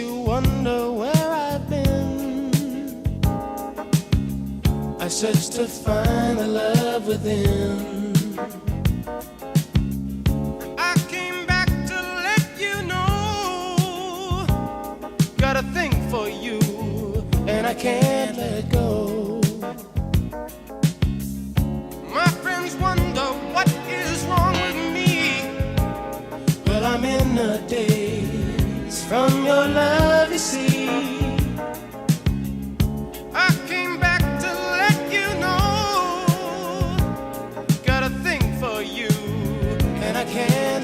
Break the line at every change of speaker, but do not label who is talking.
you wonder where I've been. I search to find the love within. I came back to let you know, got a thing for you, and I can't let go. My friends wonder what is wrong with me. Well, I'm in a daze from your love.